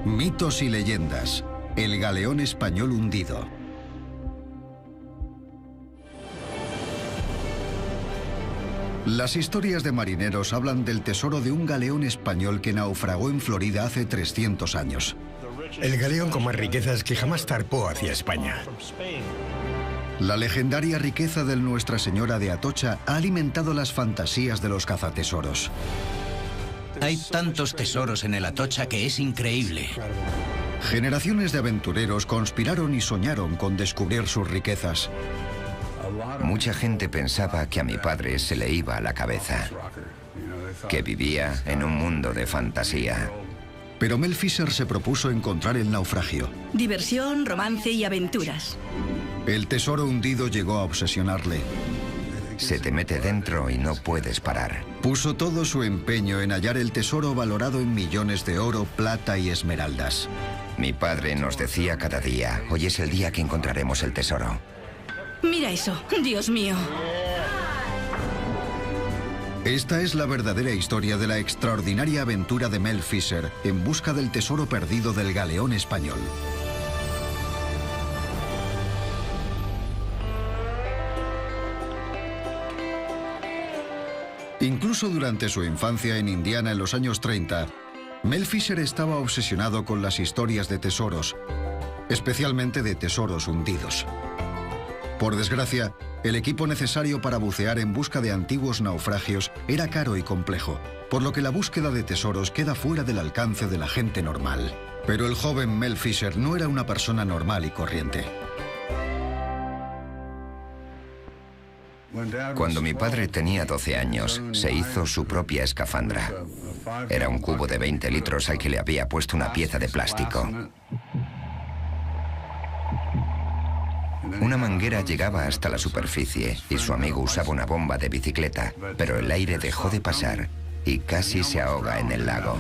Mitos y leyendas. El galeón español hundido. Las historias de marineros hablan del tesoro de un galeón español que naufragó en Florida hace 300 años. El galeón con más riquezas que jamás zarpó hacia España. La legendaria riqueza del Nuestra Señora de Atocha ha alimentado las fantasías de los cazatesoros. Hay tantos tesoros en el Atocha que es increíble. Generaciones de aventureros conspiraron y soñaron con descubrir sus riquezas. Mucha gente pensaba que a mi padre se le iba a la cabeza, que vivía en un mundo de fantasía. Pero Mel Fisher se propuso encontrar el naufragio. Diversión, romance y aventuras. El tesoro hundido llegó a obsesionarle. Se te mete dentro y no puedes parar. Puso todo su empeño en hallar el tesoro valorado en millones de oro, plata y esmeraldas. Mi padre nos decía cada día, hoy es el día que encontraremos el tesoro. Mira eso, Dios mío. Esta es la verdadera historia de la extraordinaria aventura de Mel Fisher en busca del tesoro perdido del galeón español. Incluso durante su infancia en Indiana en los años 30, Mel Fisher estaba obsesionado con las historias de tesoros, especialmente de tesoros hundidos. Por desgracia, el equipo necesario para bucear en busca de antiguos naufragios era caro y complejo, por lo que la búsqueda de tesoros queda fuera del alcance de la gente normal. Pero el joven Mel Fisher no era una persona normal y corriente. Cuando mi padre tenía 12 años, se hizo su propia escafandra. Era un cubo de 20 litros al que le había puesto una pieza de plástico. Una manguera llegaba hasta la superficie y su amigo usaba una bomba de bicicleta, pero el aire dejó de pasar y casi se ahoga en el lago.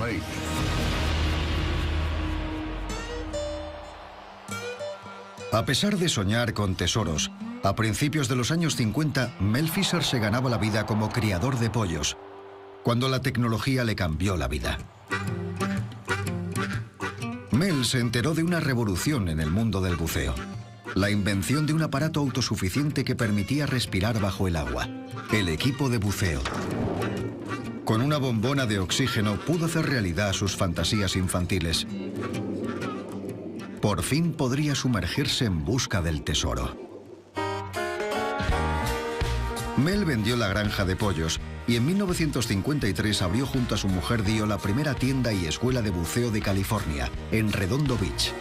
A pesar de soñar con tesoros, a principios de los años 50, Mel Fisher se ganaba la vida como criador de pollos, cuando la tecnología le cambió la vida. Mel se enteró de una revolución en el mundo del buceo. La invención de un aparato autosuficiente que permitía respirar bajo el agua, el equipo de buceo. Con una bombona de oxígeno pudo hacer realidad sus fantasías infantiles. Por fin podría sumergirse en busca del tesoro. Mel vendió la granja de pollos y en 1953 abrió junto a su mujer Dio la primera tienda y escuela de buceo de California, en Redondo Beach.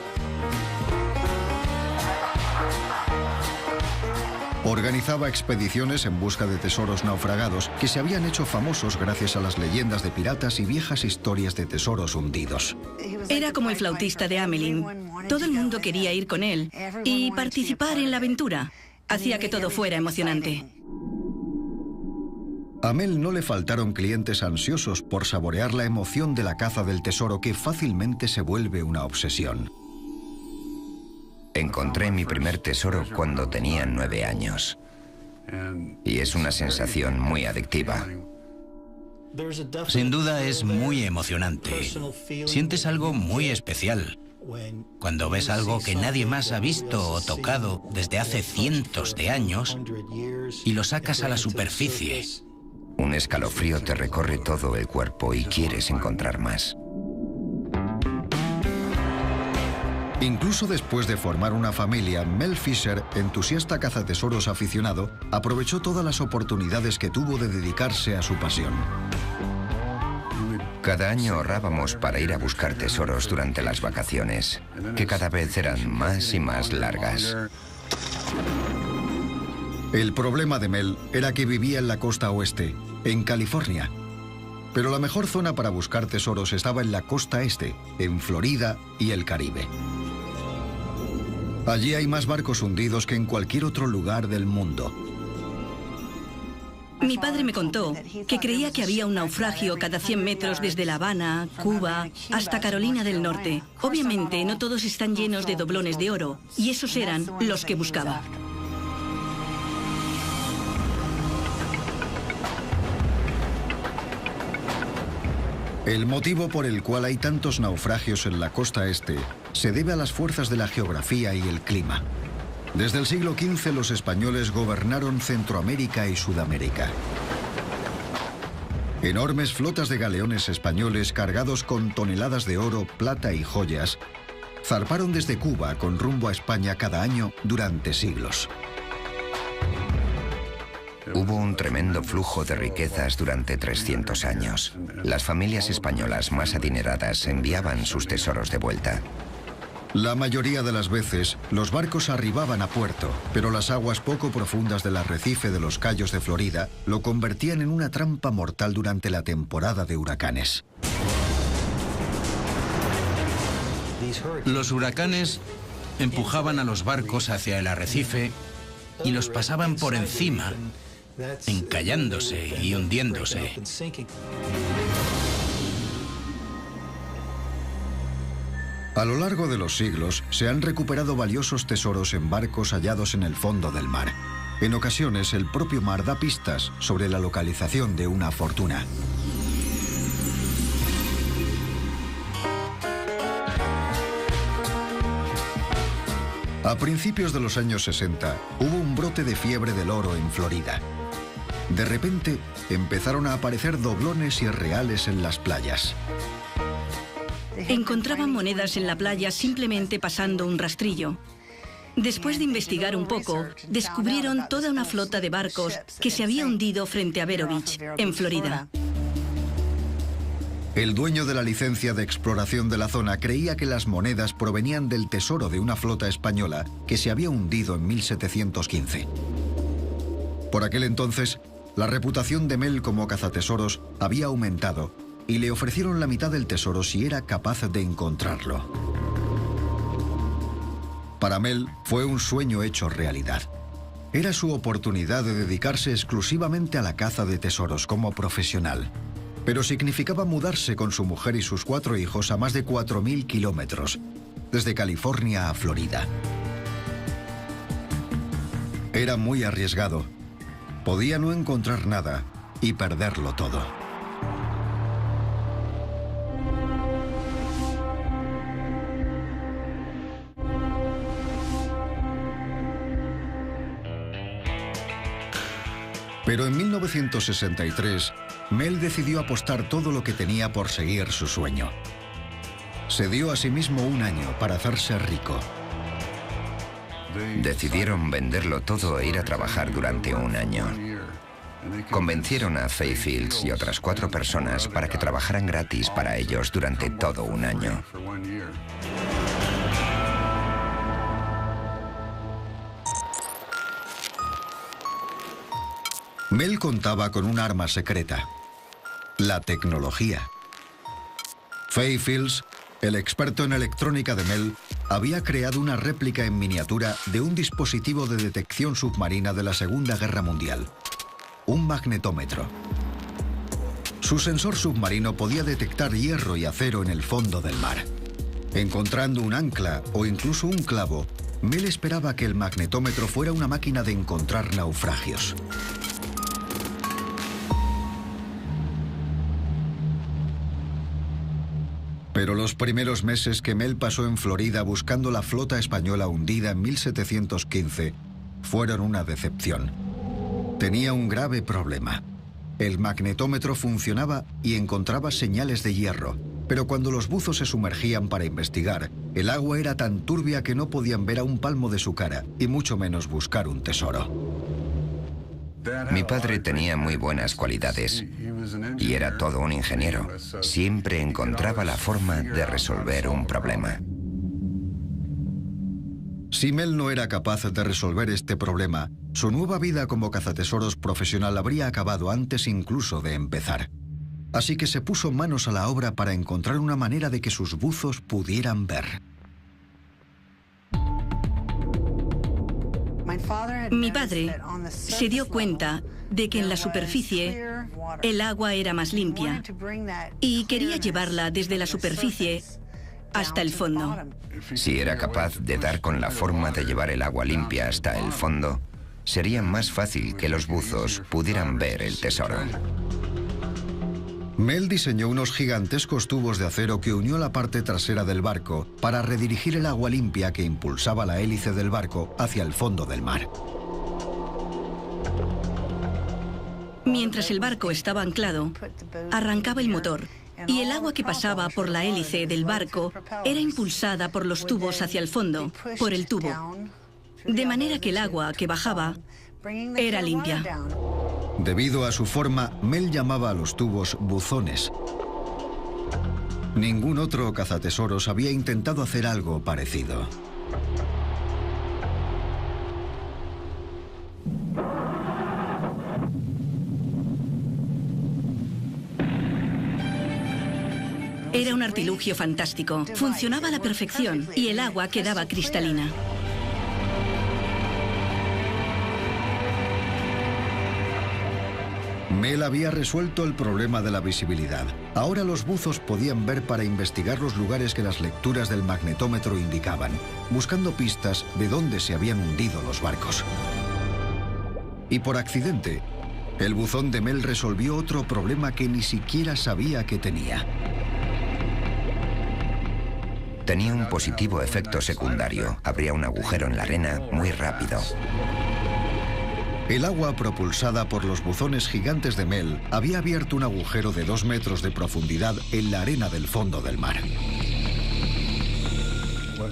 Organizaba expediciones en busca de tesoros naufragados que se habían hecho famosos gracias a las leyendas de piratas y viejas historias de tesoros hundidos. Era como el flautista de Hamelin. Todo el mundo quería ir con él y participar en la aventura. Hacía que todo fuera emocionante. A Mel no le faltaron clientes ansiosos por saborear la emoción de la caza del tesoro que fácilmente se vuelve una obsesión. Encontré mi primer tesoro cuando tenía 9 años. Y es una sensación muy adictiva. Sin duda es muy emocionante. Sientes algo muy especial. Cuando ves algo que nadie más ha visto o tocado desde hace cientos de años y lo sacas a la superficie. Un escalofrío te recorre todo el cuerpo y quieres encontrar más. Incluso después de formar una familia, Mel Fisher, entusiasta cazatesoros aficionado, aprovechó todas las oportunidades que tuvo de dedicarse a su pasión. Cada año ahorrábamos para ir a buscar tesoros durante las vacaciones, que cada vez eran más y más largas. El problema de Mel era que vivía en la costa oeste, en California. Pero la mejor zona para buscar tesoros estaba en la costa este, en Florida y el Caribe. Allí hay más barcos hundidos que en cualquier otro lugar del mundo. Mi padre me contó que creía que había un naufragio cada 100 metros desde La Habana, Cuba, hasta Carolina del Norte. Obviamente no todos están llenos de doblones de oro, y esos eran los que buscaba. El motivo por el cual hay tantos naufragios en la costa este se debe a las fuerzas de la geografía y el clima. Desde el siglo XV los españoles gobernaron Centroamérica y Sudamérica. Enormes flotas de galeones españoles cargados con toneladas de oro, plata y joyas zarparon desde Cuba con rumbo a España cada año durante siglos. Hubo un tremendo flujo de riquezas durante 300 años. Las familias españolas más adineradas enviaban sus tesoros de vuelta. La mayoría de las veces, los barcos arribaban a puerto, pero las aguas poco profundas del arrecife de los Cayos de Florida lo convertían en una trampa mortal durante la temporada de huracanes. Los huracanes empujaban a los barcos hacia el arrecife y los pasaban por encima, encallándose y hundiéndose. A lo largo de los siglos, se han recuperado valiosos tesoros en barcos hallados en el fondo del mar. En ocasiones, el propio mar da pistas sobre la localización de una fortuna. A principios de los años 60, hubo un brote de fiebre del oro en Florida. De repente, empezaron a aparecer doblones irreales en las playas. Encontraban monedas en la playa simplemente pasando un rastrillo. Después de investigar un poco, descubrieron toda una flota de barcos que se había hundido frente a Vero Beach, en Florida. El dueño de la licencia de exploración de la zona creía que las monedas provenían del tesoro de una flota española que se había hundido en 1715. Por aquel entonces, la reputación de Mel como cazatesoros había aumentado y le ofrecieron la mitad del tesoro si era capaz de encontrarlo. Para Mel fue un sueño hecho realidad. Era su oportunidad de dedicarse exclusivamente a la caza de tesoros como profesional. Pero significaba mudarse con su mujer y sus 4 hijos a más de 4.000 kilómetros, desde California a Florida. Era muy arriesgado. Podía no encontrar nada y perderlo todo. Pero en 1963, Mel decidió apostar todo lo que tenía por seguir su sueño. Se dio a sí mismo un año para hacerse rico. Decidieron venderlo todo e ir a trabajar durante un año. Convencieron a Fay Fields y otras 4 personas para que trabajaran gratis para ellos durante todo un año. Mel contaba con un arma secreta: la tecnología. Fay Fields, el experto en electrónica de Mel, había creado una réplica en miniatura de un dispositivo de detección submarina de la Segunda Guerra Mundial: un magnetómetro. Su sensor submarino podía detectar hierro y acero en el fondo del mar. Encontrando un ancla o incluso un clavo, Mel esperaba que el magnetómetro fuera una máquina de encontrar naufragios. Pero los primeros meses que Mel pasó en Florida buscando la flota española hundida en 1715 fueron una decepción. Tenía un grave problema. El magnetómetro funcionaba y encontraba señales de hierro, pero cuando los buzos se sumergían para investigar, el agua era tan turbia que no podían ver a un palmo de su cara y mucho menos buscar un tesoro. Mi padre tenía muy buenas cualidades y era todo un ingeniero. Siempre encontraba la forma de resolver un problema. Si Mel no era capaz de resolver este problema, su nueva vida como cazatesoros profesional habría acabado antes incluso de empezar. Así que se puso manos a la obra para encontrar una manera de que sus buzos pudieran ver. Mi padre se dio cuenta de que en la superficie el agua era más limpia y quería llevarla desde la superficie hasta el fondo. Si era capaz de dar con la forma de llevar el agua limpia hasta el fondo, sería más fácil que los buzos pudieran ver el tesoro. Mel diseñó unos gigantescos tubos de acero que unió a la parte trasera del barco para redirigir el agua limpia que impulsaba la hélice del barco hacia el fondo del mar. Mientras el barco estaba anclado, arrancaba el motor y el agua que pasaba por la hélice del barco era impulsada por los tubos hacia el fondo, por el tubo, de manera que el agua que bajaba era limpia. Debido a su forma, Mel llamaba a los tubos buzones. Ningún otro cazatesoros había intentado hacer algo parecido. Era un artilugio fantástico. Funcionaba a la perfección y el agua quedaba cristalina. Mel había resuelto el problema de la visibilidad. Ahora los buzos podían ver para investigar los lugares que las lecturas del magnetómetro indicaban, buscando pistas de dónde se habían hundido los barcos. Y por accidente, el buzón de Mel resolvió otro problema que ni siquiera sabía que tenía. Tenía un positivo efecto secundario. Abría un agujero en la arena muy rápido. El agua propulsada por los buzones gigantes de Mel había abierto un agujero de 2 metros de profundidad en la arena del fondo del mar.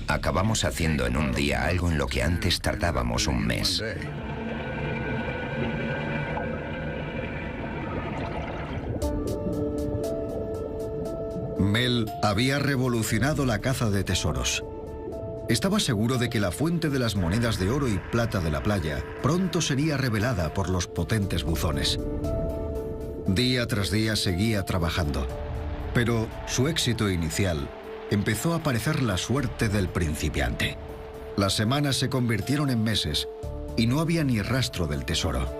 Acabamos haciendo en un día algo en lo que antes tardábamos un mes. Mel había revolucionado la caza de tesoros. Estaba seguro de que la fuente de las monedas de oro y plata de la playa pronto sería revelada por los potentes buzones. Día tras día seguía trabajando, pero su éxito inicial empezó a parecer la suerte del principiante. Las semanas se convirtieron en meses y no había ni rastro del tesoro.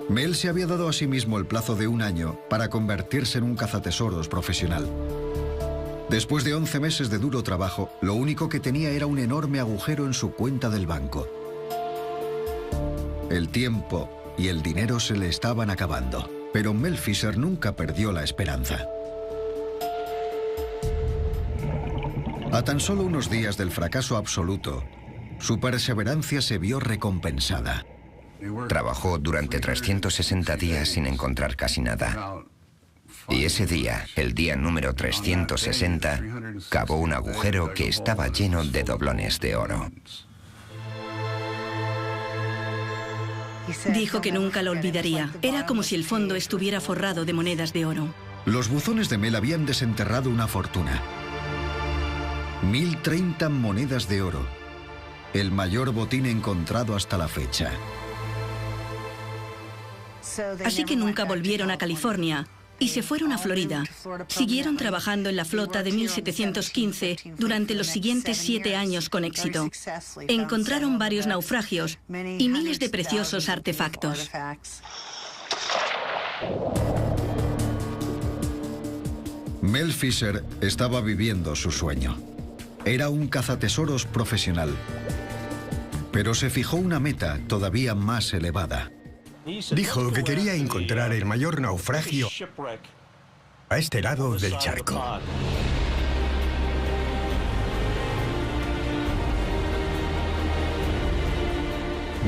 Mel se había dado a sí mismo el plazo de 1 año para convertirse en un cazatesoros profesional. Después de 11 meses de duro trabajo, lo único que tenía era un enorme agujero en su cuenta del banco. El tiempo y el dinero se le estaban acabando, pero Mel Fisher nunca perdió la esperanza. A tan solo unos días del fracaso absoluto, su perseverancia se vio recompensada. Trabajó durante 360 días sin encontrar casi nada. Y ese día, el día número 360, cavó un agujero que estaba lleno de doblones de oro. Dijo que nunca lo olvidaría. Era como si el fondo estuviera forrado de monedas de oro. Los buzones de Mel habían desenterrado una fortuna. 1030 monedas de oro, el mayor botín encontrado hasta la fecha. Así que nunca volvieron a California y se fueron a Florida. Siguieron trabajando en la flota de 1715 durante los siguientes 7 años con éxito. Encontraron varios naufragios y miles de preciosos artefactos. Mel Fisher estaba viviendo su sueño. Era un cazatesoros profesional, pero se fijó una meta todavía más elevada. Dijo que quería encontrar el mayor naufragio a este lado del charco.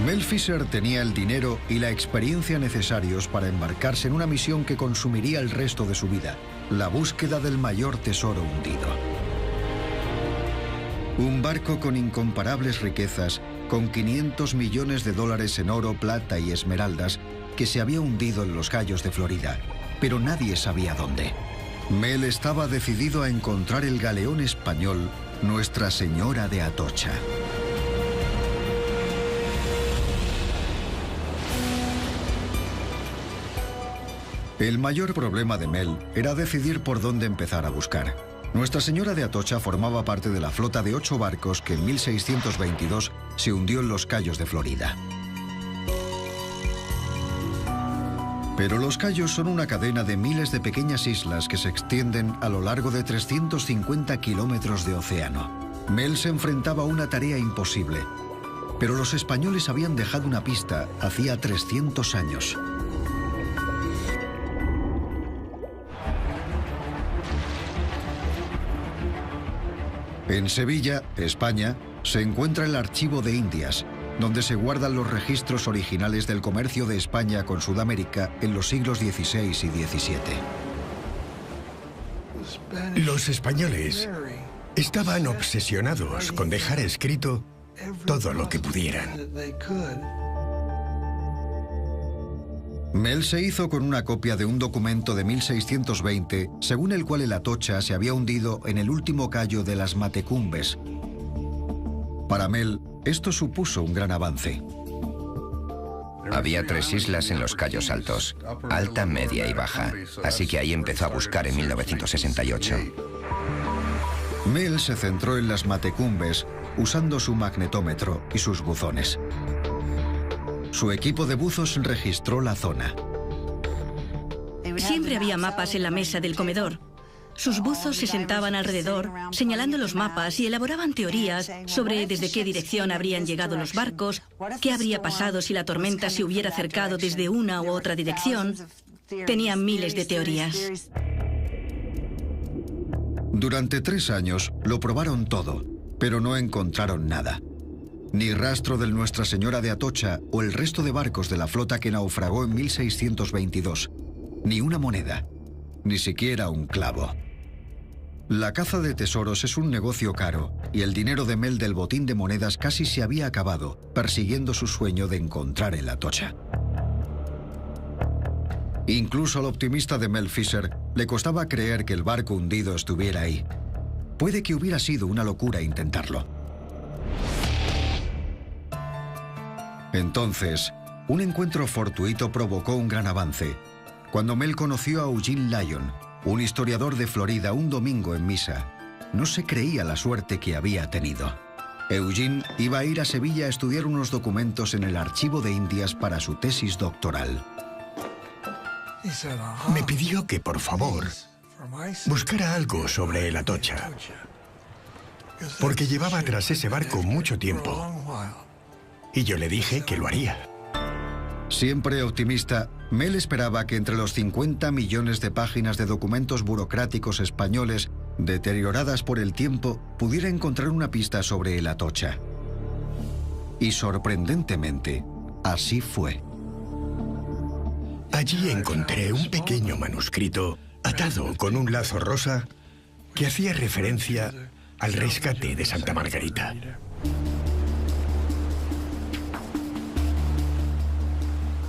Mel Fisher tenía el dinero y la experiencia necesarios para embarcarse en una misión que consumiría el resto de su vida, la búsqueda del mayor tesoro hundido. Un barco con incomparables riquezas, con 500 millones de dólares en oro, plata y esmeraldas, que se había hundido en los Cayos de Florida, pero nadie sabía dónde. Mel estaba decidido a encontrar el galeón español Nuestra Señora de Atocha. El mayor problema de Mel era decidir por dónde empezar a buscar. Nuestra Señora de Atocha formaba parte de la flota de 8 barcos que en 1622 se hundió en los Cayos de Florida. Pero los Cayos son una cadena de miles de pequeñas islas que se extienden a lo largo de 350 kilómetros de océano. Mel se enfrentaba a una tarea imposible, pero los españoles habían dejado una pista hacía 300 años. En Sevilla, España, se encuentra el Archivo de Indias, donde se guardan los registros originales del comercio de España con Sudamérica en los siglos XVI y XVII. Los españoles estaban obsesionados con dejar escrito todo lo que pudieran. Mel se hizo con una copia de un documento de 1620, según el cual el Atocha se había hundido en el último cayo de las Matecumbes. Para Mel, esto supuso un gran avance. Había 3 islas en los Cayos Altos, alta, media y baja, así que ahí empezó a buscar en 1968. Mel se centró en las Matecumbes usando su magnetómetro y sus buzones. Su equipo de buzos registró la zona. Siempre había mapas en la mesa del comedor. Sus buzos se sentaban alrededor, señalando los mapas y elaboraban teorías sobre desde qué dirección habrían llegado los barcos, qué habría pasado si la tormenta se hubiera acercado desde una u otra dirección. Tenían miles de teorías. Durante 3 años lo probaron todo, pero no encontraron nada. Ni rastro del Nuestra Señora de Atocha o el resto de barcos de la flota que naufragó en 1622. Ni una moneda, ni siquiera un clavo. La caza de tesoros es un negocio caro y el dinero de Mel del botín de monedas casi se había acabado persiguiendo su sueño de encontrar el Atocha. Incluso al optimista de Mel Fisher le costaba creer que el barco hundido estuviera ahí. Puede que hubiera sido una locura intentarlo. Entonces, un encuentro fortuito provocó un gran avance, cuando Mel conoció a Eugene Lyon, un historiador de Florida, un domingo en misa. No se creía la suerte que había tenido. Eugene iba a ir a Sevilla a estudiar unos documentos en el Archivo de Indias para su tesis doctoral. Me pidió que, por favor, buscara algo sobre el Atocha, porque llevaba tras ese barco mucho tiempo. Y yo le dije que lo haría. Siempre optimista, Mel esperaba que entre los 50 millones de páginas de documentos burocráticos españoles deterioradas por el tiempo, pudiera encontrar una pista sobre el Atocha. Y sorprendentemente, así fue. Allí encontré un pequeño manuscrito atado con un lazo rosa que hacía referencia al rescate de Santa Margarita.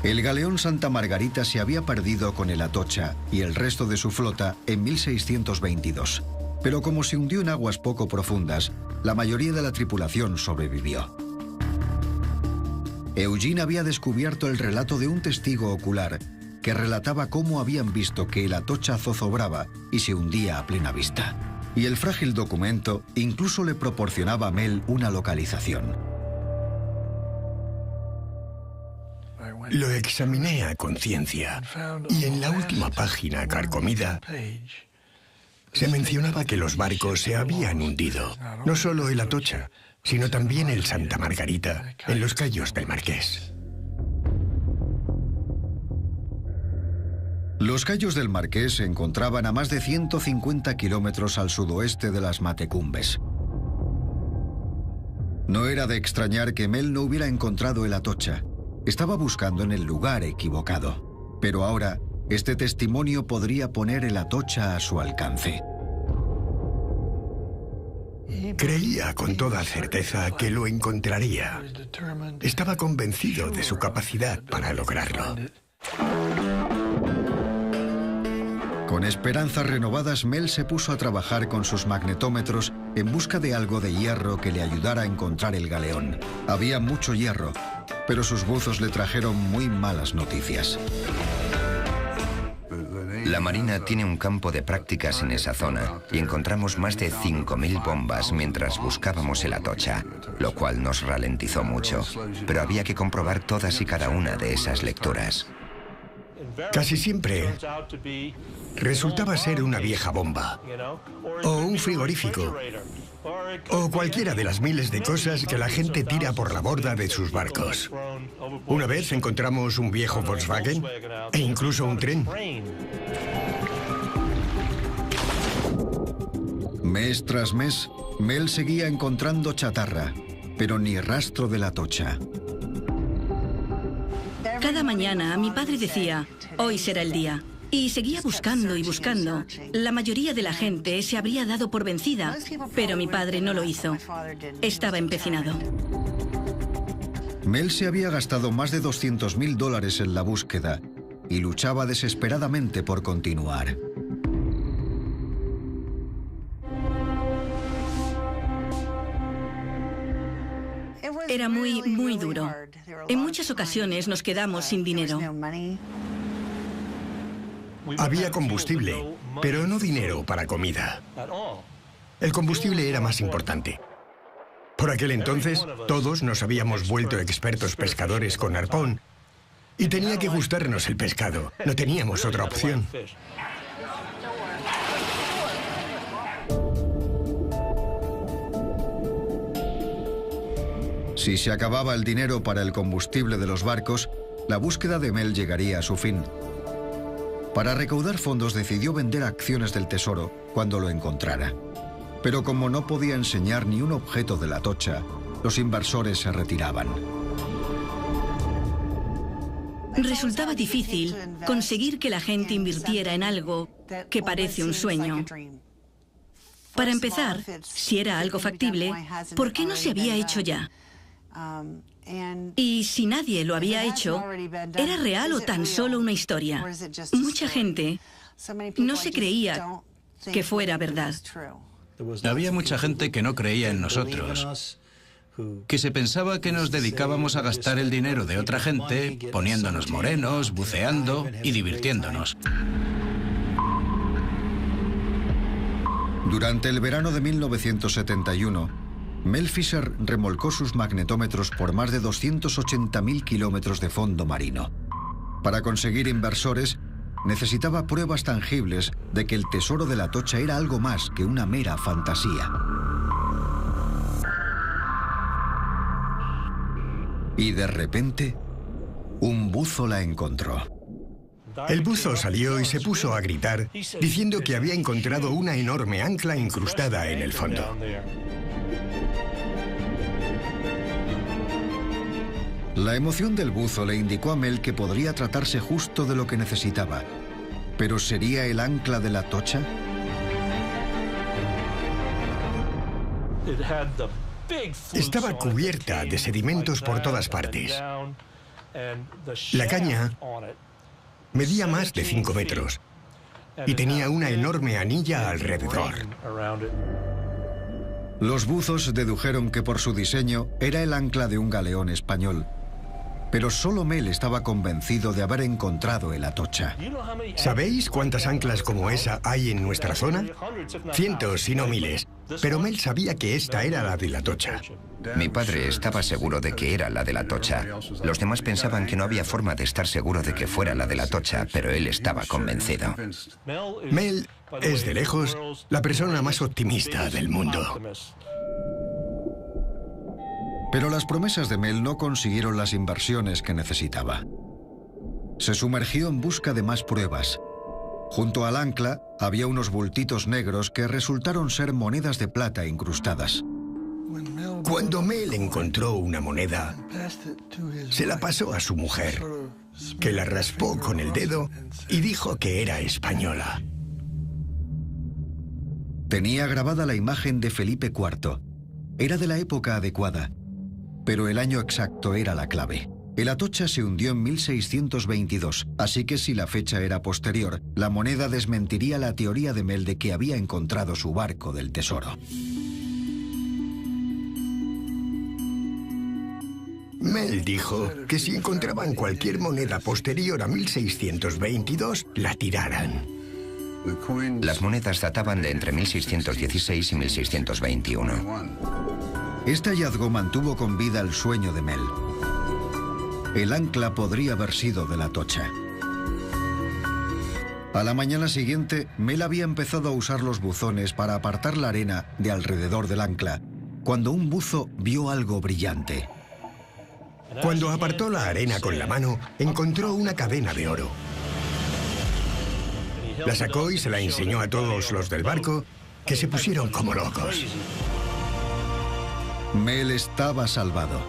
El galeón Santa Margarita se había perdido con el Atocha y el resto de su flota en 1622. Pero como se hundió en aguas poco profundas, la mayoría de la tripulación sobrevivió. Eugene había descubierto el relato de un testigo ocular que relataba cómo habían visto que el Atocha zozobraba y se hundía a plena vista. Y el frágil documento incluso le proporcionaba a Mel una localización. Lo examiné a conciencia y en la última página carcomida se mencionaba que los barcos se habían hundido. No solo el Atocha, sino también el Santa Margarita en los Cayos del Marqués. Los Cayos del Marqués se encontraban a más de 150 kilómetros al sudoeste de las Matecumbes. No era de extrañar que Mel no hubiera encontrado el Atocha. Estaba buscando en el lugar equivocado. Pero ahora, este testimonio podría poner el Atocha a su alcance. Creía con toda certeza que lo encontraría. Estaba convencido de su capacidad para lograrlo. Con esperanzas renovadas, Mel se puso a trabajar con sus magnetómetros en busca de algo de hierro que le ayudara a encontrar el galeón. Había mucho hierro, pero sus buzos le trajeron muy malas noticias. La Marina tiene un campo de prácticas en esa zona y encontramos más de 5.000 bombas mientras buscábamos el Atocha, lo cual nos ralentizó mucho, pero había que comprobar todas y cada una de esas lecturas. Casi siempre resultaba ser una vieja bomba, o un frigorífico, o cualquiera de las miles de cosas que la gente tira por la borda de sus barcos. Una vez encontramos un viejo Volkswagen e incluso un tren. Mes tras mes, Mel seguía encontrando chatarra, pero ni rastro de la Atocha. Cada mañana mi padre decía, hoy será el día. Y seguía buscando y buscando. La mayoría de la gente se habría dado por vencida, pero mi padre no lo hizo. Estaba empecinado. Mel se había gastado más de $200.000 en la búsqueda y luchaba desesperadamente por continuar. Era muy duro. En muchas ocasiones nos quedamos sin dinero. Había combustible, pero no dinero para comida. El combustible era más importante. Por aquel entonces, todos nos habíamos vuelto expertos pescadores con arpón y tenía que gustarnos el pescado. No teníamos otra opción. Si se acababa el dinero para el combustible de los barcos, la búsqueda de Mel llegaría a su fin. Para recaudar fondos decidió vender acciones del tesoro cuando lo encontrara. Pero como no podía enseñar ni un objeto de la Atocha, los inversores se retiraban. Resultaba difícil conseguir que la gente invirtiera en algo que parece un sueño. Para empezar, si era algo factible, ¿por qué no se había hecho ya? Y si nadie lo había hecho, ¿era real o tan solo una historia? Mucha gente no se creía que fuera verdad. Había mucha gente que no creía en nosotros, que se pensaba que nos dedicábamos a gastar el dinero de otra gente, poniéndonos morenos, buceando y divirtiéndonos. Durante el verano de 1971, Mel Fisher remolcó sus magnetómetros por más de 280.000 kilómetros de fondo marino. Para conseguir inversores, necesitaba pruebas tangibles de que el tesoro de la Atocha era algo más que una mera fantasía. Y de repente, un buzo la encontró. El buzo salió y se puso a gritar, diciendo que había encontrado una enorme ancla incrustada en el fondo. La emoción del buzo le indicó a Mel que podría tratarse justo de lo que necesitaba. ¿Pero sería el ancla de la Atocha? Estaba cubierta de sedimentos por todas partes. La caña medía más de 5 metros y tenía una enorme anilla alrededor. Los buzos dedujeron que por su diseño era el ancla de un galeón español. Pero solo Mel estaba convencido de haber encontrado el Atocha. ¿Sabéis cuántas anclas como esa hay en nuestra zona? Cientos, si no miles. Pero Mel sabía que esta era la de la Atocha. Mi padre estaba seguro de que era la de la Atocha. Los demás pensaban que no había forma de estar seguro de que fuera la de la Atocha, pero él estaba convencido. Mel es, de lejos, la persona más optimista del mundo. Pero las promesas de Mel no consiguieron las inversiones que necesitaba. Se sumergió en busca de más pruebas. Junto al ancla había unos bultitos negros que resultaron ser monedas de plata incrustadas. Cuando Mel encontró una moneda, se la pasó a su mujer, que la raspó con el dedo y dijo que era española. Tenía grabada la imagen de Felipe IV. Era de la época adecuada, pero el año exacto era la clave. El Atocha se hundió en 1622, así que si la fecha era posterior, la moneda desmentiría la teoría de Mel de que había encontrado su barco del tesoro. Mel dijo que si encontraban cualquier moneda posterior a 1622, la tiraran. Las monedas databan de entre 1616 y 1621. Este hallazgo mantuvo con vida el sueño de Mel. El ancla podría haber sido de la Atocha. A la mañana siguiente, Mel había empezado a usar los buzones para apartar la arena de alrededor del ancla, cuando un buzo vio algo brillante. Cuando apartó la arena con la mano, encontró una cadena de oro. La sacó y se la enseñó a todos los del barco, que se pusieron como locos. Mel estaba salvado.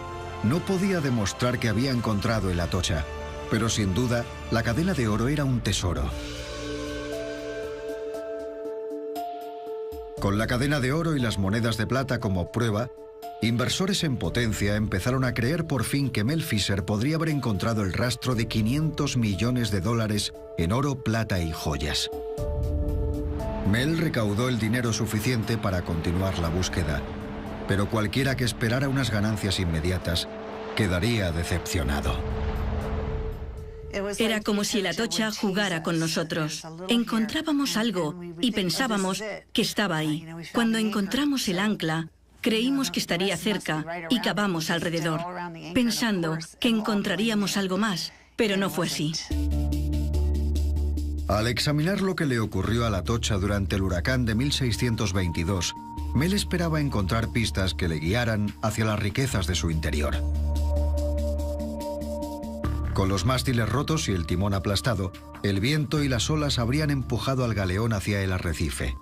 No podía demostrar que había encontrado el Atocha, pero sin duda, la cadena de oro era un tesoro. Con la cadena de oro y las monedas de plata como prueba, inversores en potencia empezaron a creer por fin que Mel Fisher podría haber encontrado el rastro de 500 millones de dólares en oro, plata y joyas. Mel recaudó el dinero suficiente para continuar la búsqueda, pero cualquiera que esperara unas ganancias inmediatas quedaría decepcionado. Era como si el Atocha jugara con nosotros. Encontrábamos algo y pensábamos que estaba ahí. Cuando encontramos el ancla, creímos que estaría cerca y cavamos alrededor, pensando que encontraríamos algo más, pero no fue así. Al examinar lo que le ocurrió al Atocha durante el huracán de 1622, Mel esperaba encontrar pistas que le guiaran hacia las riquezas de su interior. Con los mástiles rotos y el timón aplastado, el viento y las olas habrían empujado al galeón hacia el arrecife.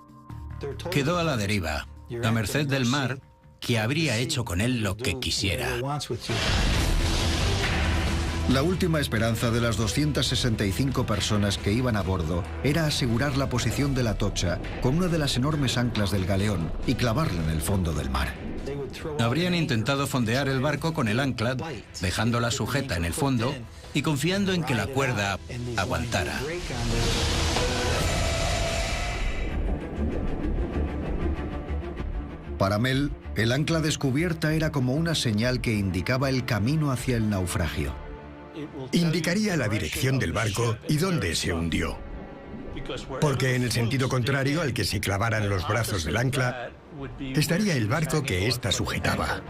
Quedó a la deriva, a merced del mar, que habría hecho con él lo que quisiera. La última esperanza de las 265 personas que iban a bordo era asegurar la posición del Atocha con una de las enormes anclas del galeón y clavarla en el fondo del mar. Habrían intentado fondear el barco con el ancla, dejándola sujeta en el fondo y confiando en que la cuerda aguantara. Para Mel, el ancla descubierta era como una señal que indicaba el camino hacia el naufragio. Indicaría la dirección del barco y dónde se hundió. Porque en el sentido contrario al que se clavaran los brazos del ancla, estaría el barco que ésta sujetaba.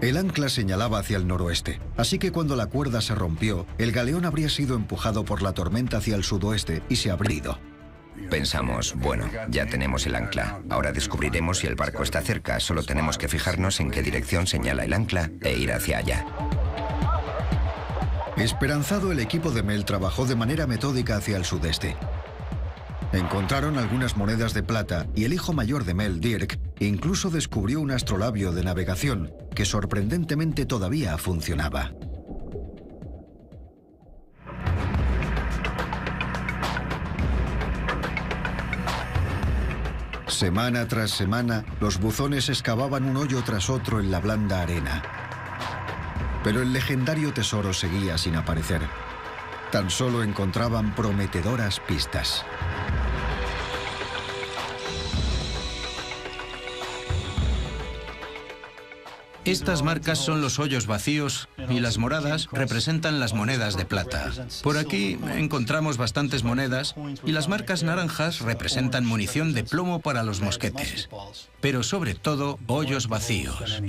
El ancla señalaba hacia el noroeste, así que cuando la cuerda se rompió, el galeón habría sido empujado por la tormenta hacia el sudoeste y se habría ido. Pensamos, bueno, ya tenemos el ancla. Ahora descubriremos si el barco está cerca. Solo tenemos que fijarnos en qué dirección señala el ancla e ir hacia allá. Esperanzado, el equipo de Mel trabajó de manera metódica hacia el sudeste. Encontraron algunas monedas de plata y el hijo mayor de Mel, Dirk, incluso descubrió un astrolabio de navegación que sorprendentemente todavía funcionaba. Semana tras semana, los buzones excavaban un hoyo tras otro en la blanda arena. Pero el legendario tesoro seguía sin aparecer. Tan solo encontraban prometedoras pistas. Estas marcas son los hoyos vacíos y las moradas representan las monedas de plata. Por aquí encontramos bastantes monedas y las marcas naranjas representan munición de plomo para los mosquetes, pero sobre todo hoyos vacíos.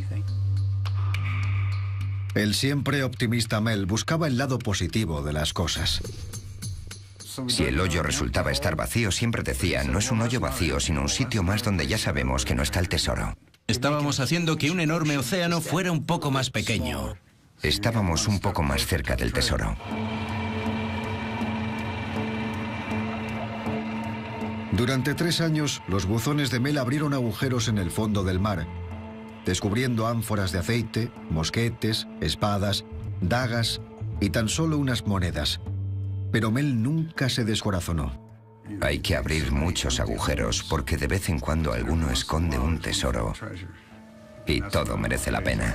El siempre optimista Mel buscaba el lado positivo de las cosas. Si el hoyo resultaba estar vacío, siempre decía, no es un hoyo vacío, sino un sitio más donde ya sabemos que no está el tesoro. Estábamos haciendo que un enorme océano fuera un poco más pequeño. Estábamos un poco más cerca del tesoro. Durante 3 años, los buzones de Mel abrieron agujeros en el fondo del mar, descubriendo ánforas de aceite, mosquetes, espadas, dagas y tan solo unas monedas. Pero Mel nunca se descorazonó. Hay que abrir muchos agujeros porque de vez en cuando alguno esconde un tesoro y todo merece la pena.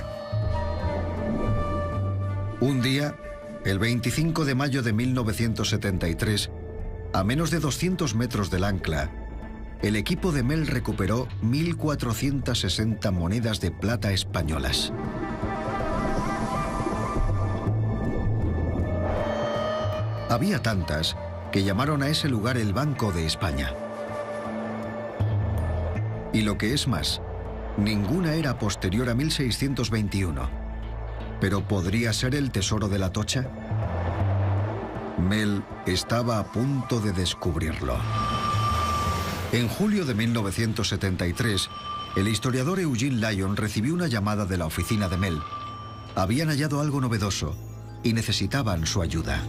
Un día, el 25 de mayo de 1973, a menos de 200 metros del ancla, el equipo de Mel recuperó 1.460 monedas de plata españolas. Había tantas que llamaron a ese lugar el Banco de España. Y lo que es más, ninguna era posterior a 1621. ¿Pero podría ser el tesoro del Atocha? Mel estaba a punto de descubrirlo. En julio de 1973, el historiador Eugene Lyon recibió una llamada de la oficina de Mel. Habían hallado algo novedoso y necesitaban su ayuda.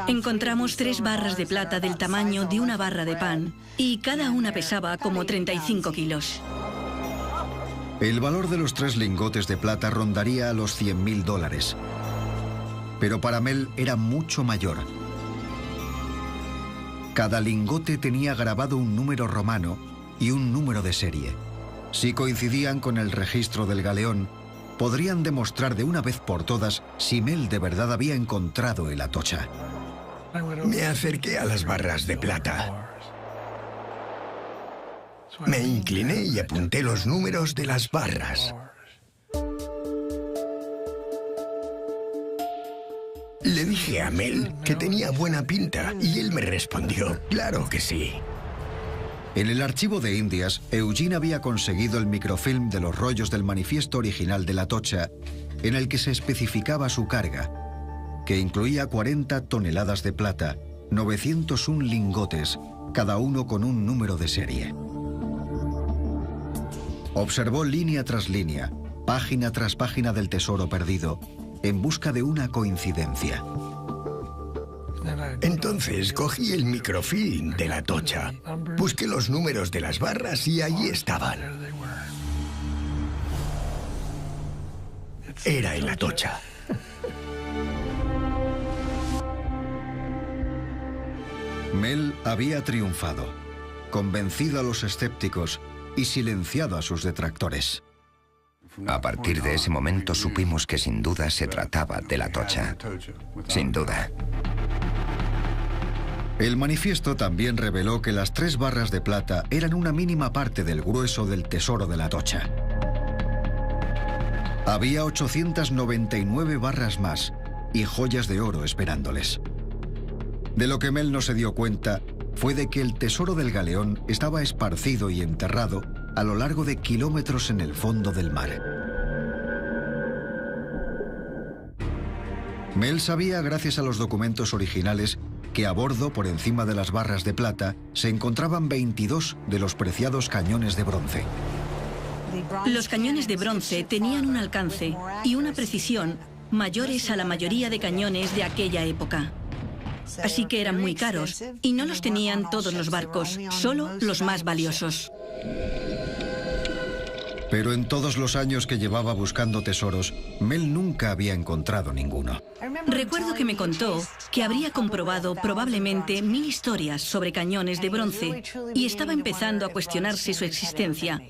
Encontramos 3 barras de plata del tamaño de una barra de pan y cada una pesaba como 35 kilos. El valor de los 3 lingotes de plata rondaría a los $100.000. Pero para Mel era mucho mayor. Cada lingote tenía grabado un número romano y un número de serie. Si coincidían con el registro del galeón, podrían demostrar de una vez por todas si Mel de verdad había encontrado el Atocha. Me acerqué a las barras de plata. Me incliné y apunté los números de las barras. Le dije a Mel que tenía buena pinta y él me respondió, claro que sí. En el archivo de Indias, Eugene había conseguido el microfilm de los rollos del manifiesto original de la Atocha, en el que se especificaba su carga, que incluía 40 toneladas de plata, 901 lingotes, cada uno con un número de serie. Observó línea tras línea, página tras página del tesoro perdido, en busca de una coincidencia. Entonces cogí el microfilm de la Atocha, busqué los números de las barras y allí estaban. Era el Atocha. Mel había triunfado, convencido a los escépticos y silenciado a sus detractores. A partir de ese momento supimos que sin duda se trataba de la Atocha. Sin duda. El manifiesto también reveló que las 3 barras de plata eran una mínima parte del grueso del tesoro de la Atocha. Había 899 barras más y joyas de oro esperándoles. De lo que Mel no se dio cuenta fue de que el tesoro del galeón estaba esparcido y enterrado a lo largo de kilómetros en el fondo del mar. Mel sabía, gracias a los documentos originales, que a bordo, por encima de las barras de plata, se encontraban 22 de los preciados cañones de bronce. Los cañones de bronce tenían un alcance y una precisión mayores a la mayoría de cañones de aquella época. Así que eran muy caros y no los tenían todos los barcos, solo los más valiosos. Pero en todos los años que llevaba buscando tesoros, Mel nunca había encontrado ninguno. Recuerdo que me contó que habría comprobado probablemente 1000 historias sobre cañones de bronce y estaba empezando a cuestionarse su existencia,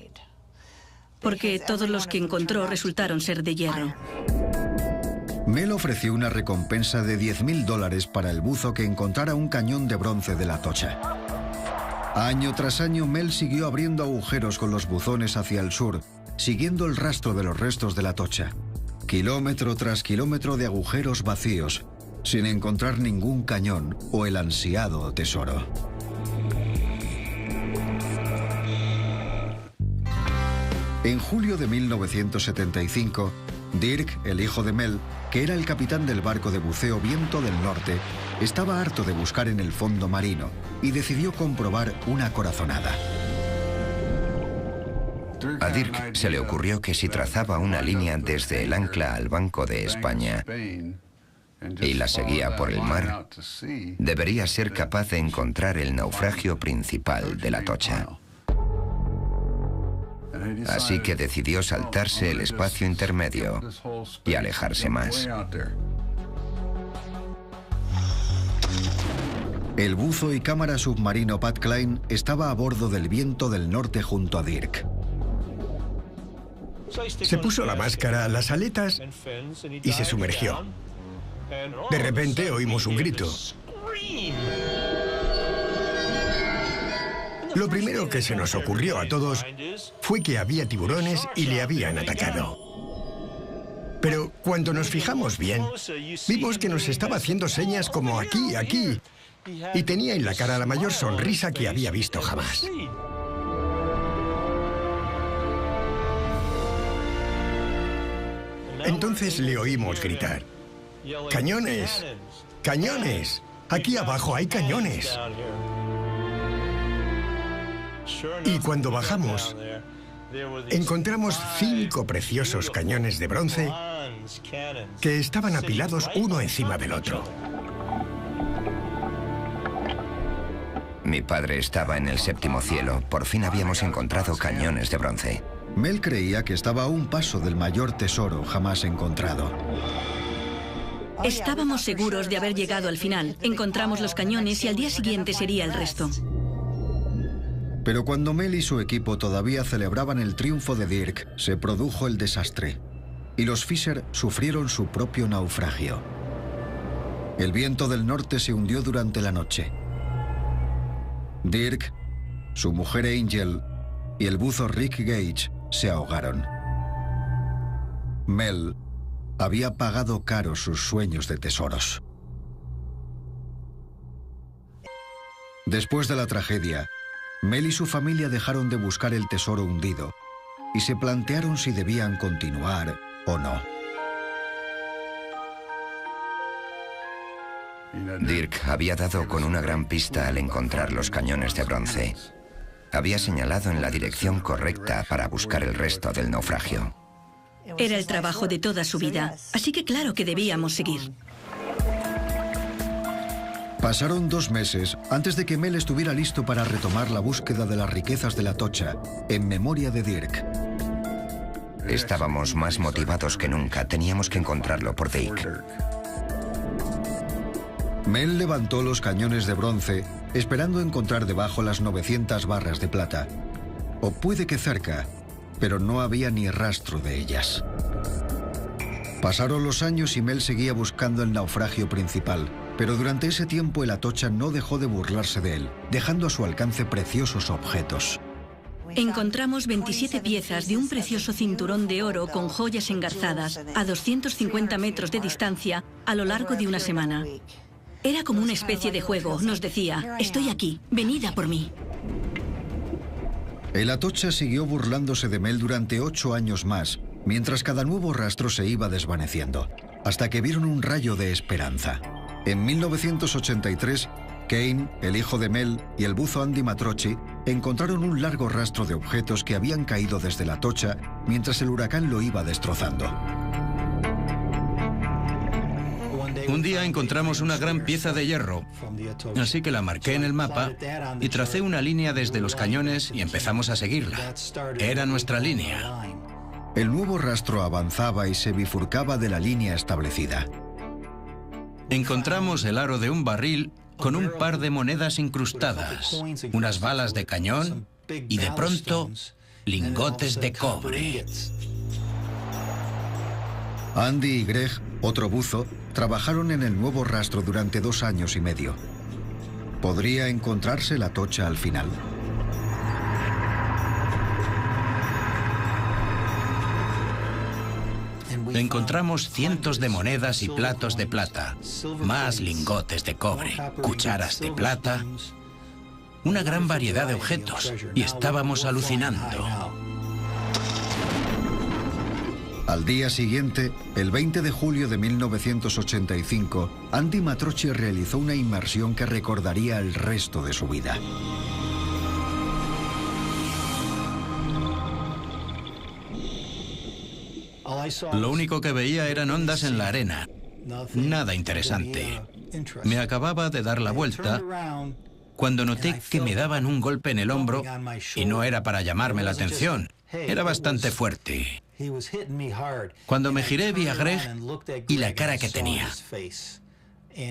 porque todos los que encontró resultaron ser de hierro. Mel ofreció una recompensa de $10.000 para el buzo que encontrara un cañón de bronce de la Atocha. Año tras año, Mel siguió abriendo agujeros con los buzones hacia el sur, siguiendo el rastro de los restos de la Atocha. Kilómetro tras kilómetro de agujeros vacíos, sin encontrar ningún cañón o el ansiado tesoro. En julio de 1975, Dirk, el hijo de Mel, que era el capitán del barco de buceo Viento del Norte, estaba harto de buscar en el fondo marino y decidió comprobar una corazonada. A Dirk se le ocurrió que si trazaba una línea desde el ancla al Banco de España y la seguía por el mar, debería ser capaz de encontrar el naufragio principal de la Atocha. Así que decidió saltarse el espacio intermedio y alejarse más. El buzo y cámara submarino Pat Klein estaba a bordo del Viento del Norte junto a Dirk. Se puso la máscara, las aletas y se sumergió. De repente oímos un grito. Lo primero que se nos ocurrió a todos fue que había tiburones y le habían atacado. Pero cuando nos fijamos bien, vimos que nos estaba haciendo señas como aquí, aquí, y tenía en la cara la mayor sonrisa que había visto jamás. Entonces le oímos gritar: ¡Cañones! ¡Cañones! ¡Aquí abajo hay cañones! Y cuando bajamos, encontramos 5 preciosos cañones de bronce que estaban apilados uno encima del otro. Mi padre estaba en el séptimo cielo. Por fin habíamos encontrado cañones de bronce. Mel creía que estaba a un paso del mayor tesoro jamás encontrado. Estábamos seguros de haber llegado al final. Encontramos los cañones y al día siguiente sería el resto. Pero cuando Mel y su equipo todavía celebraban el triunfo de Dirk, se produjo el desastre. Y los Fisher sufrieron su propio naufragio. El viento del norte se hundió durante la noche. Dirk, su mujer Angel y el buzo Rick Gage se ahogaron. Mel había pagado caro sus sueños de tesoros. Después de la tragedia, Mel y su familia dejaron de buscar el tesoro hundido y se plantearon si debían continuar o no. Dirk había dado con una gran pista al encontrar los cañones de bronce. Había señalado en la dirección correcta para buscar el resto del naufragio. Era el trabajo de toda su vida, así que claro que debíamos seguir. Pasaron 2 meses antes de que Mel estuviera listo para retomar la búsqueda de las riquezas de la Atocha, en memoria de Dirk. Estábamos más motivados que nunca. Teníamos que encontrarlo por Dirk. Mel levantó los cañones de bronce, esperando encontrar debajo las 900 barras de plata. O puede que cerca, pero no había ni rastro de ellas. Pasaron los años y Mel seguía buscando el naufragio principal, pero durante ese tiempo el Atocha no dejó de burlarse de él, dejando a su alcance preciosos objetos. Encontramos 27 piezas de un precioso cinturón de oro con joyas engarzadas a 250 metros de distancia a lo largo de una semana. Era como una especie de juego. Nos decía, estoy aquí, venid a por mí. El Atocha siguió burlándose de Mel durante 8 años más, mientras cada nuevo rastro se iba desvaneciendo, hasta que vieron un rayo de esperanza. En 1983, Kane, el hijo de Mel, y el buzo Andy Matrocchi encontraron un largo rastro de objetos que habían caído desde la Atocha mientras el huracán lo iba destrozando. Un día encontramos una gran pieza de hierro, así que la marqué en el mapa y tracé una línea desde los cañones y empezamos a seguirla. Era nuestra línea. El nuevo rastro avanzaba y se bifurcaba de la línea establecida. Encontramos el aro de un barril con un par de monedas incrustadas, unas balas de cañón y de pronto lingotes de cobre. Andy y Greg, otro buzo, trabajaron en el nuevo rastro durante 2 años y medio. ¿Podría encontrarse la Atocha al final? Encontramos cientos de monedas y platos de plata, más lingotes de cobre, cucharas de plata, una gran variedad de objetos, y estábamos alucinando. Al día siguiente, el 20 de julio de 1985, Andy Matrocchi realizó una inmersión que recordaría el resto de su vida. Lo único que veía eran ondas en la arena. Nada interesante. Me acababa de dar la vuelta cuando noté que me daban un golpe en el hombro y no era para llamarme la atención. Era bastante fuerte. Cuando me giré vi a Greg y la cara que tenía.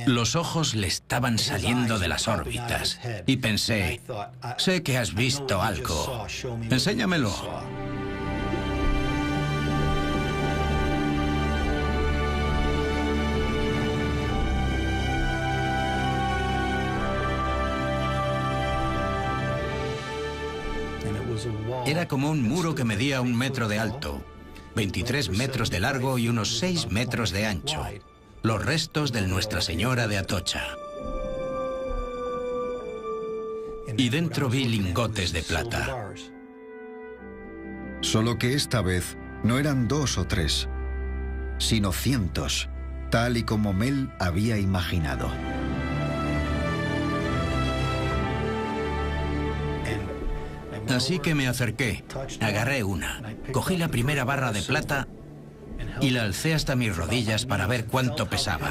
Los ojos le estaban saliendo de las órbitas y pensé, sé que has visto algo. Enséñamelo. Era como un muro que medía 1 metro de alto, 23 metros de largo y unos 6 metros de ancho. Los restos de Nuestra Señora de Atocha. Y dentro vi lingotes de plata. Solo que esta vez no eran 2 o 3, sino cientos, tal y como Mel había imaginado. Así que me acerqué, agarré una, cogí la primera barra de plata y la alcé hasta mis rodillas para ver cuánto pesaba.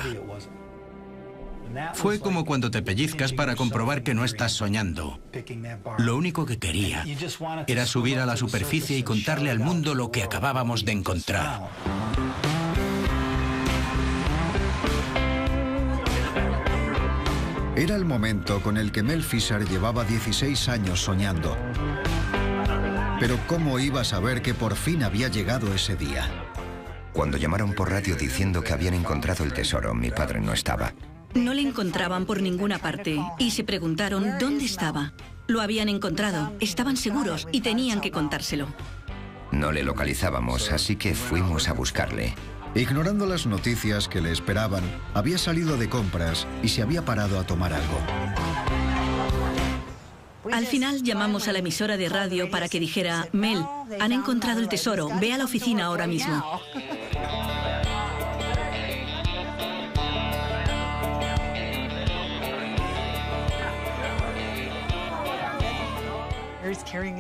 Fue como cuando te pellizcas para comprobar que no estás soñando. Lo único que quería era subir a la superficie y contarle al mundo lo que acabábamos de encontrar. Era el momento con el que Mel Fisher llevaba 16 años soñando. Pero ¿cómo iba a saber que por fin había llegado ese día? Cuando llamaron por radio diciendo que habían encontrado el tesoro, mi padre no estaba. No le encontraban por ninguna parte y se preguntaron dónde estaba. Lo habían encontrado, estaban seguros y tenían que contárselo. No le localizábamos, así que fuimos a buscarle. Ignorando las noticias que le esperaban, había salido de compras y se había parado a tomar algo. Al final llamamos a la emisora de radio para que dijera: Mel, han encontrado el tesoro, ve a la oficina ahora mismo.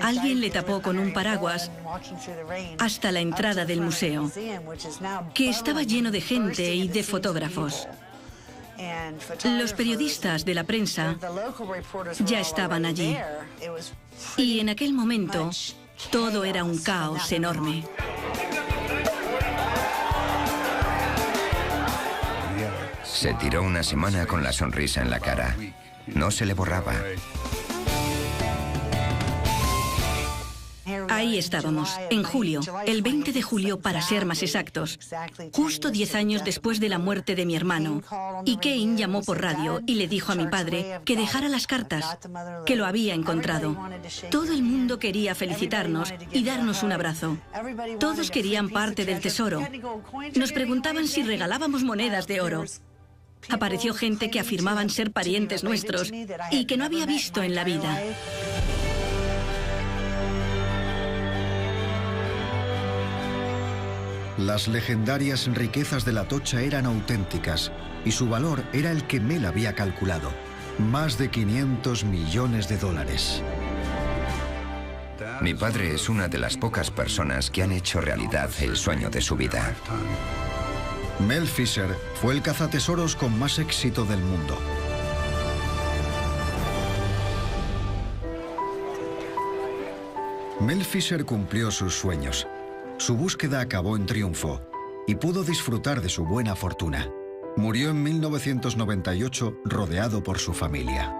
Alguien le tapó con un paraguas hasta la entrada del museo, que estaba lleno de gente y de fotógrafos. Los periodistas de la prensa ya estaban allí. Y en aquel momento, todo era un caos enorme. Se tiró una semana con la sonrisa en la cara. No se le borraba. Ahí estábamos, en julio, el 20 de julio para ser más exactos, justo 10 años después de la muerte de mi hermano. Y Kane llamó por radio y le dijo a mi padre que dejara las cartas, que lo había encontrado. Todo el mundo quería felicitarnos y darnos un abrazo. Todos querían parte del tesoro. Nos preguntaban si regalábamos monedas de oro. Apareció gente que afirmaban ser parientes nuestros y que no había visto en la vida. Las legendarias riquezas de la Atocha eran auténticas y su valor era el que Mel había calculado: más de 500 millones de dólares. Mi padre es una de las pocas personas que han hecho realidad el sueño de su vida. Mel Fisher fue el cazatesoros con más éxito del mundo. Mel Fisher cumplió sus sueños. Su búsqueda acabó en triunfo y pudo disfrutar de su buena fortuna. Murió en 1998 rodeado por su familia.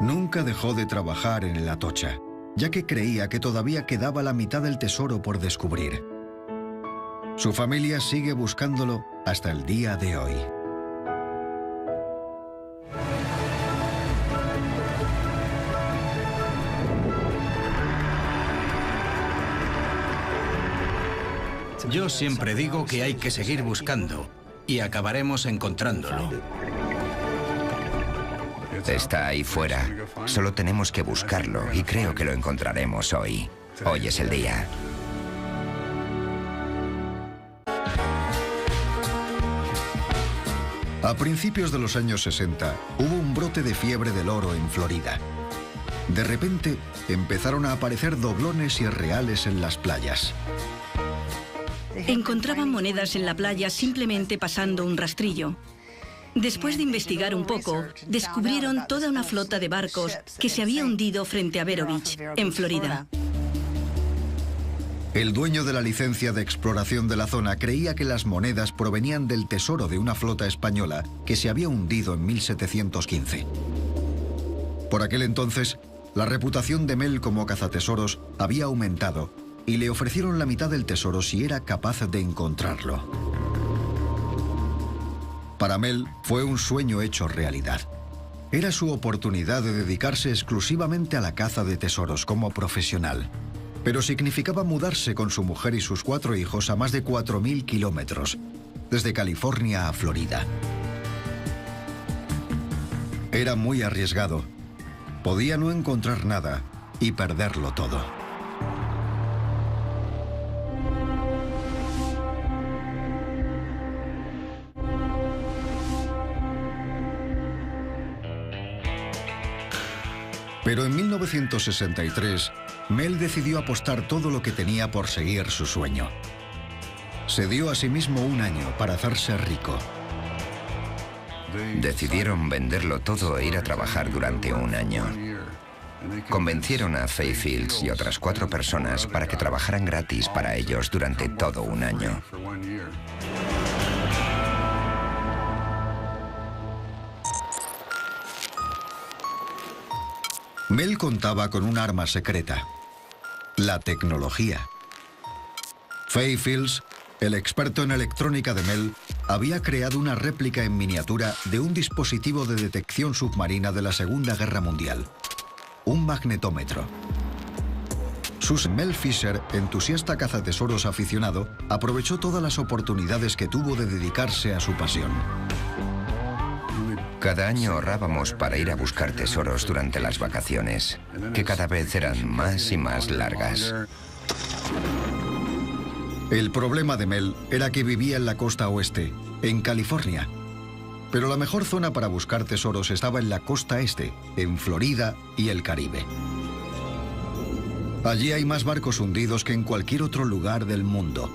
Nunca dejó de trabajar en el Atocha, ya que creía que todavía quedaba la mitad del tesoro por descubrir. Su familia sigue buscándolo hasta el día de hoy. Yo siempre digo que hay que seguir buscando y acabaremos encontrándolo. Está ahí fuera. Solo tenemos que buscarlo y creo que lo encontraremos hoy. Hoy es el día. A principios de los años 60 hubo un brote de fiebre del oro en Florida. De repente empezaron a aparecer doblones irreales en las playas. Encontraban monedas en la playa simplemente pasando un rastrillo. Después de investigar un poco, descubrieron toda una flota de barcos que se había hundido frente a Vero Beach, en Florida. El dueño de la licencia de exploración de la zona creía que las monedas provenían del tesoro de una flota española que se había hundido en 1715. Por aquel entonces, la reputación de Mel como cazatesoros había aumentado y le ofrecieron la mitad del tesoro si era capaz de encontrarlo. Para Mel fue un sueño hecho realidad. Era su oportunidad de dedicarse exclusivamente a la caza de tesoros como profesional. Pero significaba mudarse con su mujer y sus 4 hijos a más de 4.000 kilómetros, desde California a Florida. Era muy arriesgado. Podía no encontrar nada y perderlo todo. Pero en 1963, Mel decidió apostar todo lo que tenía por seguir su sueño. Se dio a sí mismo un año para hacerse rico. Decidieron venderlo todo e ir a trabajar durante un año. Convencieron a Fay Fields y otras 4 personas para que trabajaran gratis para ellos durante todo un año. Mel contaba con un arma secreta: la tecnología. Fay Fields, el experto en electrónica de Mel, había creado una réplica en miniatura de un dispositivo de detección submarina de la Segunda Guerra Mundial: un magnetómetro. Mel Fisher, entusiasta cazatesoros aficionado, aprovechó todas las oportunidades que tuvo de dedicarse a su pasión. Cada año ahorrábamos para ir a buscar tesoros durante las vacaciones, que cada vez eran más y más largas. El problema de Mel era que vivía en la costa oeste, en California. Pero la mejor zona para buscar tesoros estaba en la costa este, en Florida y el Caribe. Allí hay más barcos hundidos que en cualquier otro lugar del mundo.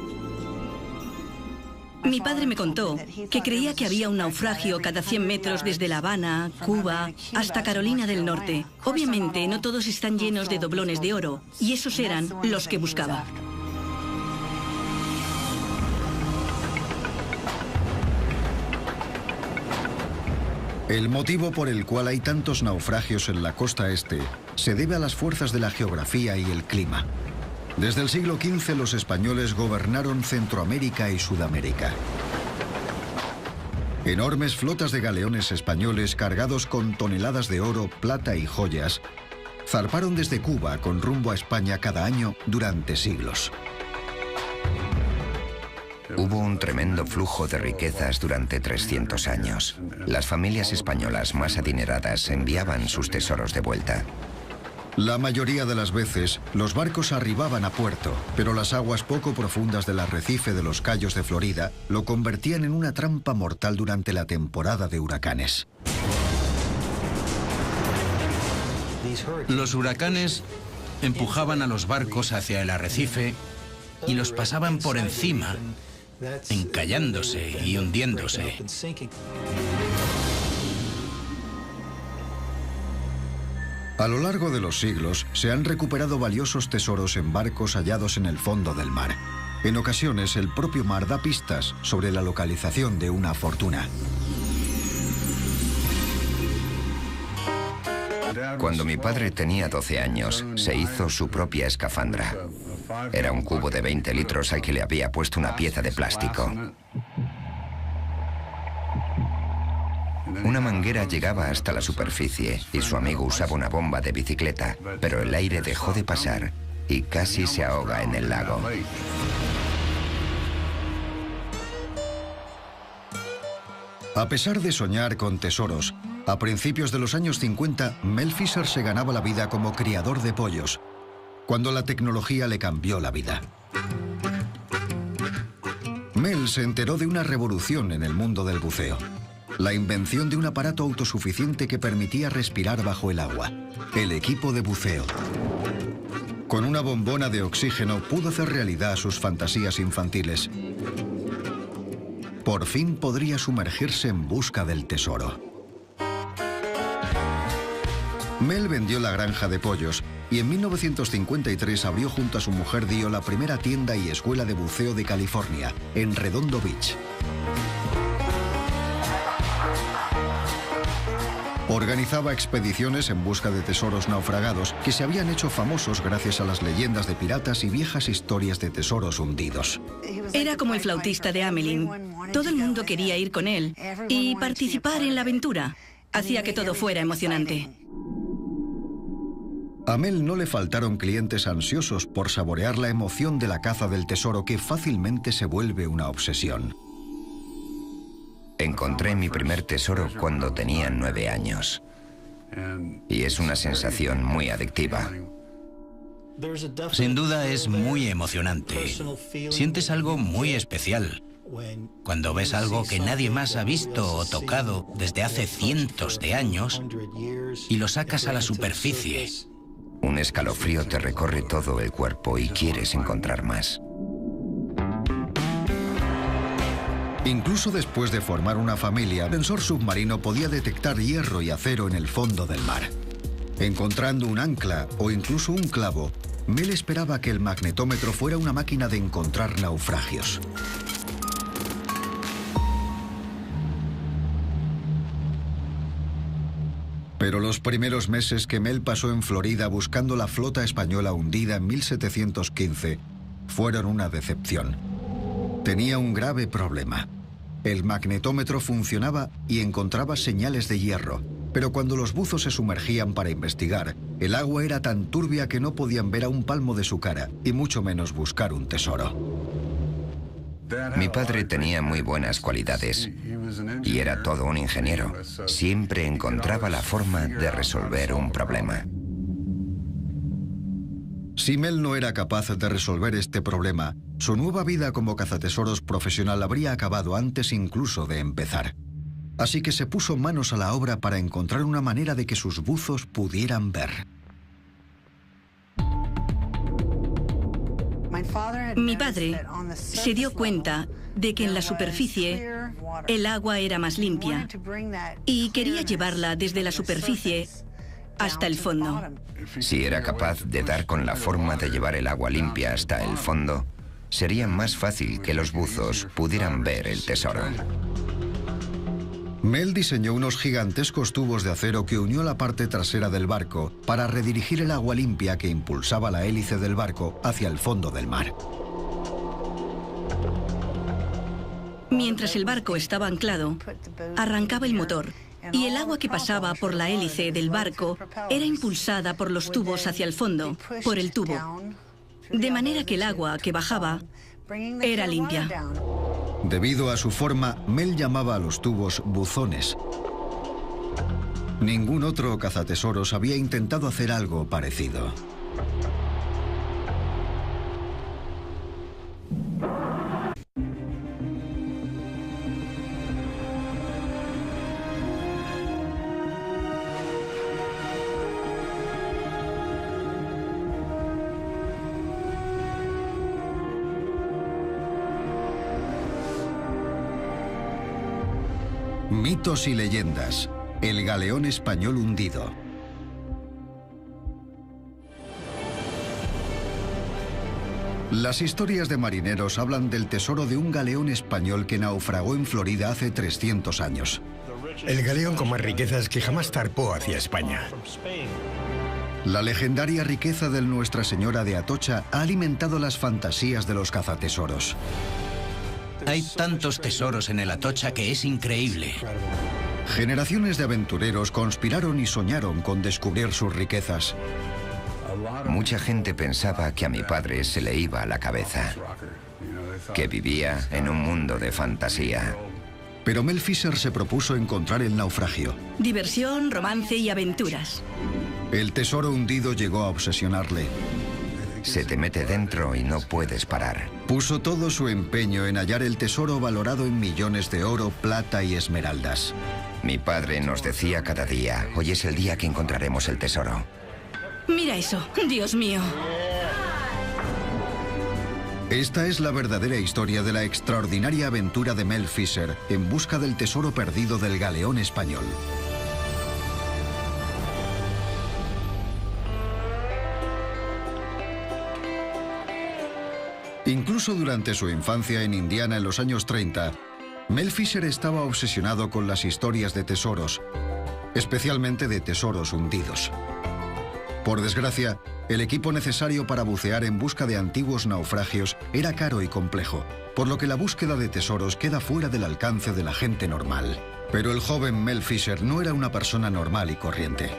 Mi padre me contó que creía que había un naufragio cada 100 metros desde La Habana, Cuba, hasta Carolina del Norte. Obviamente no todos están llenos de doblones de oro, y esos eran los que buscaba. El motivo por el cual hay tantos naufragios en la costa este se debe a las fuerzas de la geografía y el clima. Desde el siglo XV los españoles gobernaron Centroamérica y Sudamérica. Enormes flotas de galeones españoles cargados con toneladas de oro, plata y joyas zarparon desde Cuba con rumbo a España cada año durante siglos. Hubo un tremendo flujo de riquezas durante 300 años. Las familias españolas más adineradas enviaban sus tesoros de vuelta. La mayoría de las veces, los barcos arribaban a puerto, pero las aguas poco profundas del arrecife de los Cayos de Florida lo convertían en una trampa mortal durante la temporada de huracanes. Los huracanes empujaban a los barcos hacia el arrecife y los pasaban por encima, encallándose y hundiéndose. A lo largo de los siglos, se han recuperado valiosos tesoros en barcos hallados en el fondo del mar. En ocasiones, el propio mar da pistas sobre la localización de una fortuna. Cuando mi padre tenía 12 años, se hizo su propia escafandra. Era un cubo de 20 litros al que le había puesto una pieza de plástico. Una manguera llegaba hasta la superficie y su amigo usaba una bomba de bicicleta, pero el aire dejó de pasar y casi se ahoga en el lago. A pesar de soñar con tesoros, a principios de los años 50, Mel Fisher se ganaba la vida como criador de pollos, cuando la tecnología le cambió la vida. Mel se enteró de una revolución en el mundo del buceo: la invención de un aparato autosuficiente que permitía respirar bajo el agua, el equipo de buceo. Con una bombona de oxígeno pudo hacer realidad sus fantasías infantiles. Por fin podría sumergirse en busca del tesoro. Mel vendió la granja de pollos y en 1953 abrió junto a su mujer Dio la primera tienda y escuela de buceo de California, en Redondo Beach. Organizaba expediciones en busca de tesoros naufragados que se habían hecho famosos gracias a las leyendas de piratas y viejas historias de tesoros hundidos. Era como el flautista de Hamelin. Todo el mundo quería ir con él y participar en la aventura. Hacía que todo fuera emocionante. A Mel no le faltaron clientes ansiosos por saborear la emoción de la caza del tesoro, que fácilmente se vuelve una obsesión. Encontré mi primer tesoro cuando tenía 9 años. Y es una sensación muy adictiva. Sin duda es muy emocionante. Sientes algo muy especial cuando ves algo que nadie más ha visto o tocado desde hace cientos de años y lo sacas a la superficie. Un escalofrío te recorre todo el cuerpo y quieres encontrar más. Incluso después de formar una familia, el sensor submarino podía detectar hierro y acero en el fondo del mar. Encontrando un ancla o incluso un clavo, Mel esperaba que el magnetómetro fuera una máquina de encontrar naufragios. Pero los primeros meses que Mel pasó en Florida buscando la flota española hundida en 1715 fueron una decepción. Tenía un grave problema. El magnetómetro funcionaba y encontraba señales de hierro, pero cuando los buzos se sumergían para investigar, el agua era tan turbia que no podían ver a un palmo de su cara, y mucho menos buscar un tesoro. Mi padre tenía muy buenas cualidades y era todo un ingeniero. Siempre encontraba la forma de resolver un problema. Si Mel no era capaz de resolver este problema, su nueva vida como cazatesoros profesional habría acabado antes incluso de empezar. Así que se puso manos a la obra para encontrar una manera de que sus buzos pudieran ver. Mi padre se dio cuenta de que en la superficie el agua era más limpia y quería llevarla desde la superficie hasta el fondo. Si era capaz de dar con la forma de llevar el agua limpia hasta el fondo, sería más fácil que los buzos pudieran ver el tesoro. Mel diseñó unos gigantescos tubos de acero que unió la parte trasera del barco para redirigir el agua limpia que impulsaba la hélice del barco hacia el fondo del mar. Mientras el barco estaba anclado, arrancaba el motor y el agua que pasaba por la hélice del barco era impulsada por los tubos hacia el fondo, por el tubo, de manera que el agua que bajaba era limpia. Debido a su forma, Mel llamaba a los tubos buzones. Ningún otro cazatesoros había intentado hacer algo parecido. Mitos y leyendas. El galeón español hundido. Las historias de marineros hablan del tesoro de un galeón español que naufragó en Florida hace 300 años. El galeón con más riquezas que jamás zarpó hacia España. La legendaria riqueza del Nuestra Señora de Atocha ha alimentado las fantasías de los cazatesoros. Hay tantos tesoros en el Atocha que es increíble. Generaciones de aventureros conspiraron y soñaron con descubrir sus riquezas. Mucha gente pensaba que a mi padre se le iba a la cabeza, que vivía en un mundo de fantasía. Pero Mel Fisher se propuso encontrar el naufragio. Diversión, romance y aventuras. El tesoro hundido llegó a obsesionarle. Se te mete dentro y no puedes parar. Puso todo su empeño en hallar el tesoro valorado en millones de oro, plata y esmeraldas. Mi padre nos decía cada día, hoy es el día que encontraremos el tesoro. Mira eso, Dios mío. Esta es la verdadera historia de la extraordinaria aventura de Mel Fisher en busca del tesoro perdido del galeón español. Incluso durante su infancia en Indiana en los años 30, Mel Fisher estaba obsesionado con las historias de tesoros, especialmente de tesoros hundidos. Por desgracia, el equipo necesario para bucear en busca de antiguos naufragios era caro y complejo, por lo que la búsqueda de tesoros queda fuera del alcance de la gente normal. Pero el joven Mel Fisher no era una persona normal y corriente.